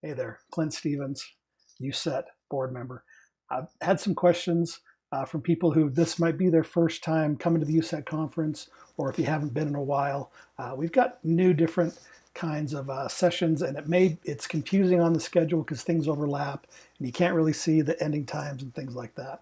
Hey there, Clint Stevens, UCET board member. I've had some questions from people who this might be their first time coming to the UCET conference, or if you haven't been in a while. We've got new different kinds of sessions, and it's confusing on the schedule because things overlap, and you can't really see the ending times and things like that.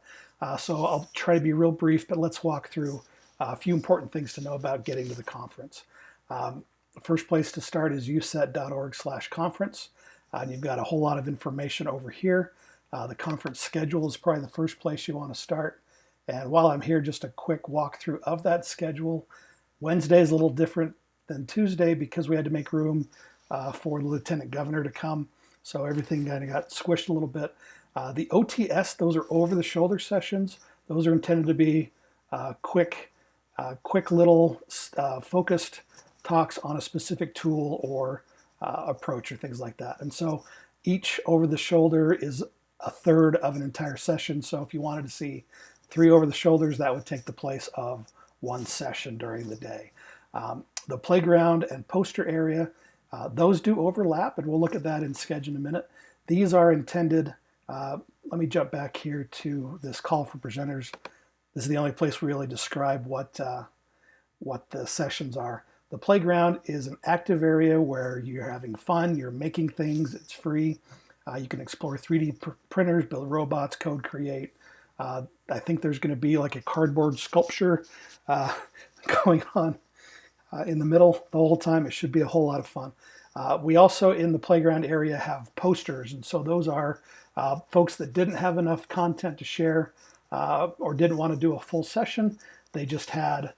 So I'll try to be real brief, but let's walk through a few important things to know about getting to the conference. The first place to start is ucet.org/conference. And you've got a whole lot of information over here. The conference schedule is probably the first place you want to start. And while I'm here, just a quick walkthrough of that schedule. Wednesday is a little different than Tuesday because we had to make room for the Lieutenant Governor to come. So everything kind of got squished a little bit. The OTS, those are over-the-shoulder sessions. Those are intended to be quick little focused talks on a specific tool or approach or things like that. And so each over the shoulder is a third of an entire session. So if you wanted to see 3 over the shoulders, that would take the place of 1 session during the day. The playground and poster area, those do overlap, and we'll look at that in Sched in a minute. These are intended, let me jump back here to this call for presenters. This is the only place we really describe what the sessions are. The playground is an active area where you're having fun, you're making things, it's free. You can explore 3D printers, build robots, code create. I think there's going to be like a cardboard sculpture going on in the middle the whole time. It should be a whole lot of fun. We also in the playground area have posters, and so those are folks that didn't have enough content to share or didn't want to do a full session. They just had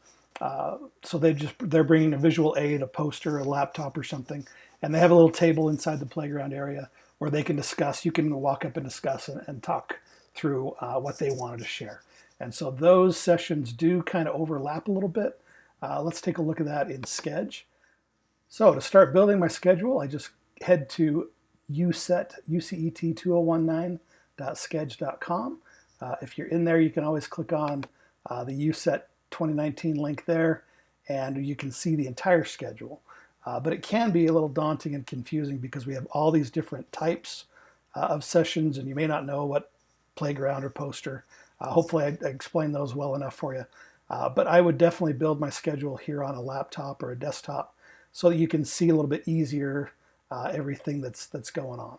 so they're bringing a visual aid, a poster, a laptop or something, and they have a little table inside the playground area where they can discuss. You can walk up and discuss and talk through what they wanted to share. And so those sessions do kind of overlap a little bit. Let's take a look at that in Sched. So to start building my schedule, I just head to UCET2019.sched.com. If you're in there, you can always click on the UCET 2019 link there, and you can see the entire schedule. But it can be a little daunting and confusing because we have all these different types of sessions, and you may not know what playground or poster. Hopefully I explained those well enough for you. But I would definitely build my schedule here on a laptop or a desktop so that you can see a little bit easier everything that's going on.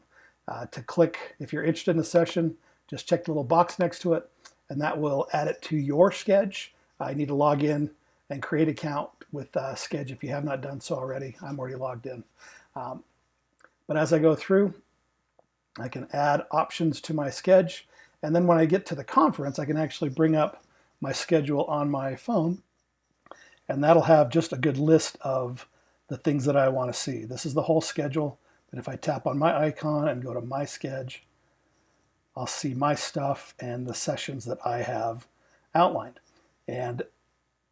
To click, if you're interested in a session, just check the little box next to it, and that will add it to your Sched. I need to log in and create an account with Sched if you have not done so already. I'm already logged in. But as I go through, I can add options to my Sched. And then when I get to the conference, I can actually bring up my schedule on my phone. And that'll have just a good list of the things that I want to see. This is the whole schedule. But if I tap on my icon and go to my Sched, I'll see my stuff and the sessions that I have outlined. And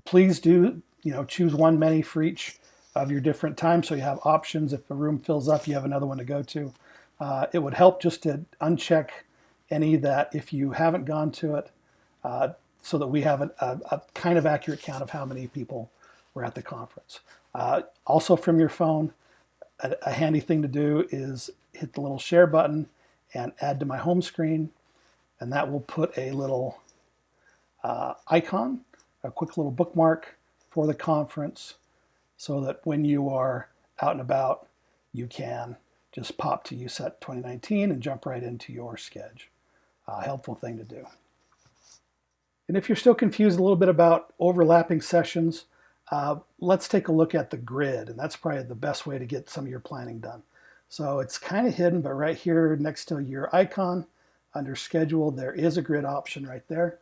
please do, choose one many for each of your different times so you have options. If the room fills up, you have another one to go to. It would help just to uncheck any that if you haven't gone to it so that we have a kind of accurate count of how many people were at the conference. Also from your phone, a handy thing to do is hit the little share button and add to my home screen, and that will put a little icon, a quick little bookmark for the conference so that when you are out and about, you can just pop to UCET 2019 and jump right into your Sched. Helpful thing to do. And if you're still confused a little bit about overlapping sessions, let's take a look at the grid, and that's probably the best way to get some of your planning done. So it's kind of hidden, but right here next to your icon under schedule, there is a grid option right there.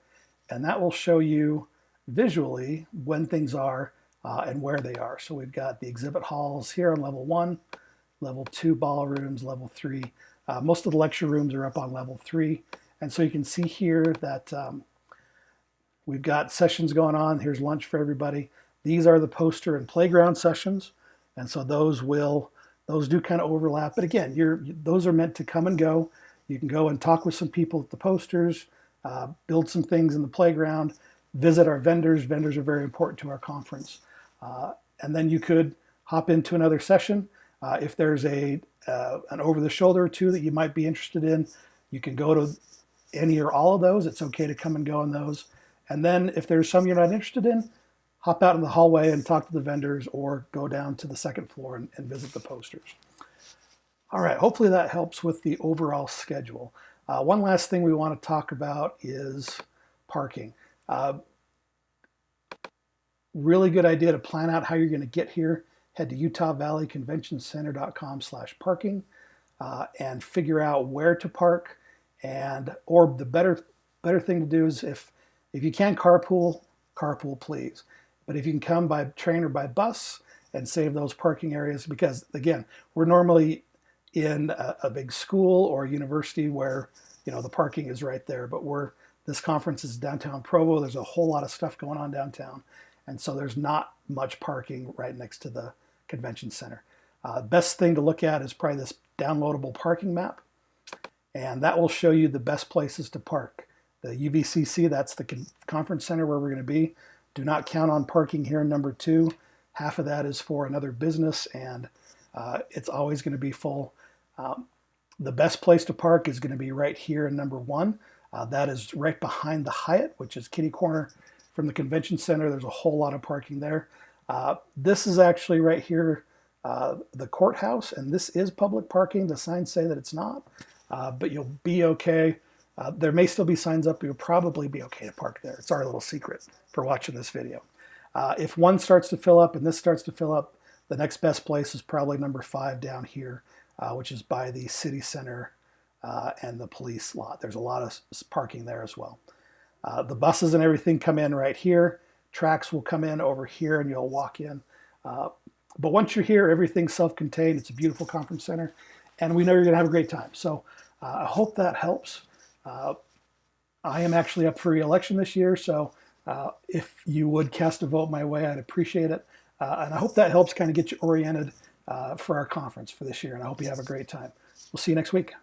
And that will show you visually when things are and where they are. So we've got the exhibit halls here on level 1, level 2 ballrooms, level 3. Most of the lecture rooms are up on level 3. And so you can see here that we've got sessions going on. Here's lunch for everybody. These are the poster and playground sessions. And so those do kind of overlap. But again, those are meant to come and go. You can go and talk with some people at the posters, build some things in the playground, visit our vendors. Vendors are very important to our conference. And then you could hop into another session. If there's a an over-the-shoulder or two that you might be interested in, you can go to any or all of those. It's okay to come and go on those. And then if there's some you're not interested in, hop out in the hallway and talk to the vendors, or go down to the second floor and visit the posters. All right, hopefully that helps with the overall schedule. One last thing we want to talk about is parking. Really good idea to plan out how you're going to get here. Head to utahvalleyconventioncenter.com/parking and figure out where to park. Or the better thing to do is if you can carpool, please. But if you can come by train or by bus and save those parking areas, because again, we're normally in a big school or university where the parking is right there. But this conference is downtown Provo. There's a whole lot of stuff going on downtown, and so there's not much parking right next to the convention center. Best thing to look at is probably this downloadable parking map, and that will show you the best places to park. The UVCC, that's the conference center where we're going to be. Do not count on parking here in number 2. Half of that is for another business, and it's always going to be full. The best place to park is going to be right here in number 1. That is right behind the Hyatt, which is kitty corner from the convention center. There's a whole lot of parking there. This is actually right here, the courthouse, and this is public parking. The signs say that it's not, but you'll be okay. There may still be signs up, but you'll probably be okay to park there. It's our little secret for watching this video. If one starts to fill up and this starts to fill up, the next best place is probably number 5 down here, which is by the city center and the police lot. There's a lot of parking there as well. The buses and everything come in right here. Tracks will come in over here and you'll walk in. But once you're here, everything's self-contained. It's a beautiful conference center, and we know you're going to have a great time. So I hope that helps. I am actually up for re-election this year, so if you would cast a vote my way, I'd appreciate it. And I hope that helps kind of get you oriented for our conference for this year, and I hope you have a great time. We'll see you next week.